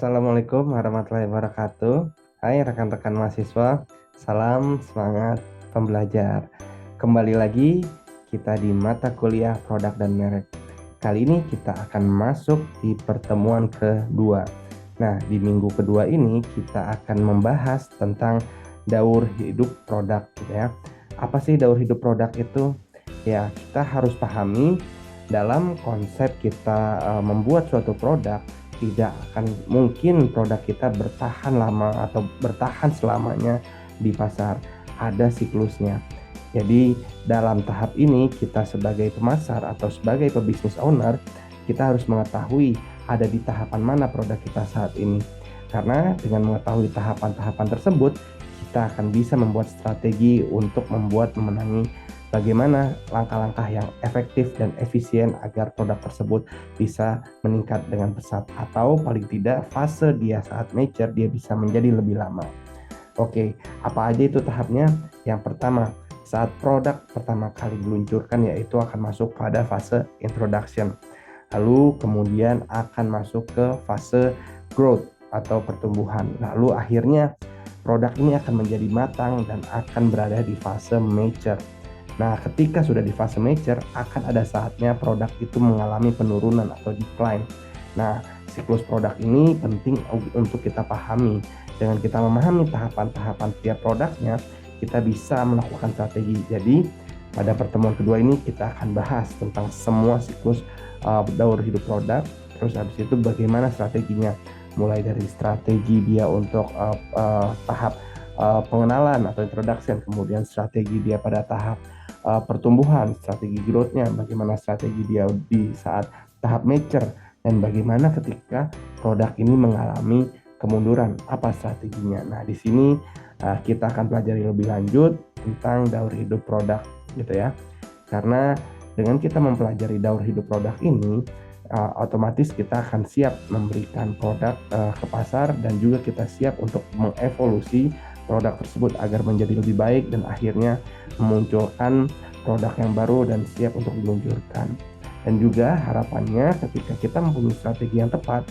Assalamualaikum warahmatullahi wabarakatuh. Hai rekan-rekan mahasiswa, salam semangat pembelajar. Kembali lagi kita di mata kuliah produk dan merek. Kali ini kita akan masuk di pertemuan kedua. Nah, di minggu kedua ini kita akan membahas tentang daur hidup produk gitu ya. Apa sih daur hidup produk itu? Ya, kita harus pahami dalam konsep kita membuat suatu produk, tidak akan mungkin produk kita bertahan lama atau bertahan selamanya di pasar. Ada siklusnya. Jadi dalam tahap ini kita sebagai pemasar atau sebagai pebisnis owner, kita harus mengetahui ada di tahapan mana produk kita saat ini. Karena dengan mengetahui tahapan-tahapan tersebut, kita akan bisa membuat strategi untuk memenangi bagaimana langkah-langkah yang efektif dan efisien agar produk tersebut bisa meningkat dengan pesat, atau paling tidak fase dia saat mature dia bisa menjadi lebih lama. Oke, apa aja itu tahapnya? Yang pertama, saat produk pertama kali diluncurkan yaitu akan masuk pada fase introduction. Lalu kemudian akan masuk ke fase growth atau pertumbuhan. Lalu akhirnya produk ini akan menjadi matang dan akan berada di fase mature. Nah, ketika sudah di fase mature, akan ada saatnya produk itu mengalami penurunan atau decline. Nah, siklus produk ini penting untuk kita pahami. Dengan kita memahami tahapan-tahapan setiap produknya, kita bisa melakukan strategi. Jadi, pada pertemuan kedua ini kita akan bahas tentang semua siklus daur hidup produk. Terus habis itu bagaimana strateginya. Mulai dari strategi dia untuk tahap pengenalan atau introduction, kemudian strategi dia pada tahap pertumbuhan, strategi growth-nya, bagaimana strategi dia di saat tahap mature, dan bagaimana ketika produk ini mengalami kemunduran, apa strateginya. Nah, di sini kita akan pelajari lebih lanjut tentang daur hidup produk gitu ya. Karena dengan kita mempelajari daur hidup produk ini, otomatis kita akan siap memberikan produk ke pasar, dan juga kita siap untuk mengevolusi produk tersebut agar menjadi lebih baik dan akhirnya memunculkan produk yang baru dan siap untuk diluncurkan. Dan juga harapannya ketika kita mempunyai strategi yang tepat,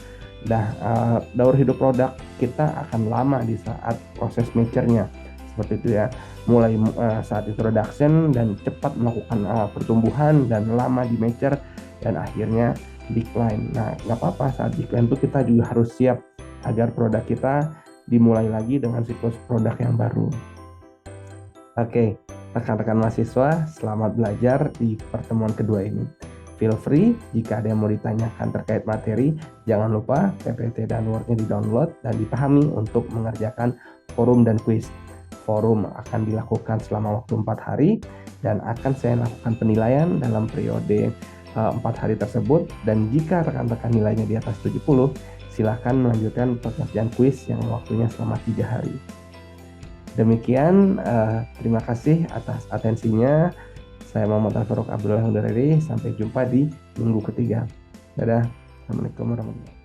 daur hidup produk kita akan lama di saat proses mature-nya. Seperti itu ya, mulai saat introduction dan cepat melakukan pertumbuhan, dan lama di mature dan akhirnya decline. Nah, nggak apa-apa, saat decline itu kita juga harus siap agar produk kita dimulai lagi dengan siklus produk yang baru. Oke, rekan-rekan mahasiswa, selamat belajar di pertemuan kedua ini. Feel free jika ada yang mau ditanyakan terkait materi, jangan lupa PPT dan Word-nya di-download dan dipahami untuk mengerjakan forum dan kuis. Forum akan dilakukan selama waktu 4 hari dan akan saya lakukan penilaian dalam periode 4 hari tersebut, dan jika rekan-rekan nilainya di atas 70, silahkan melanjutkan pengerjaan kuis yang waktunya selama 3 hari. Demikian, terima kasih atas atensinya. Saya Muhammad Al-Faruq Abdullah Hundariri. Sampai jumpa di minggu ketiga. Dadah. Assalamualaikum warahmatullahi wabarakatuh.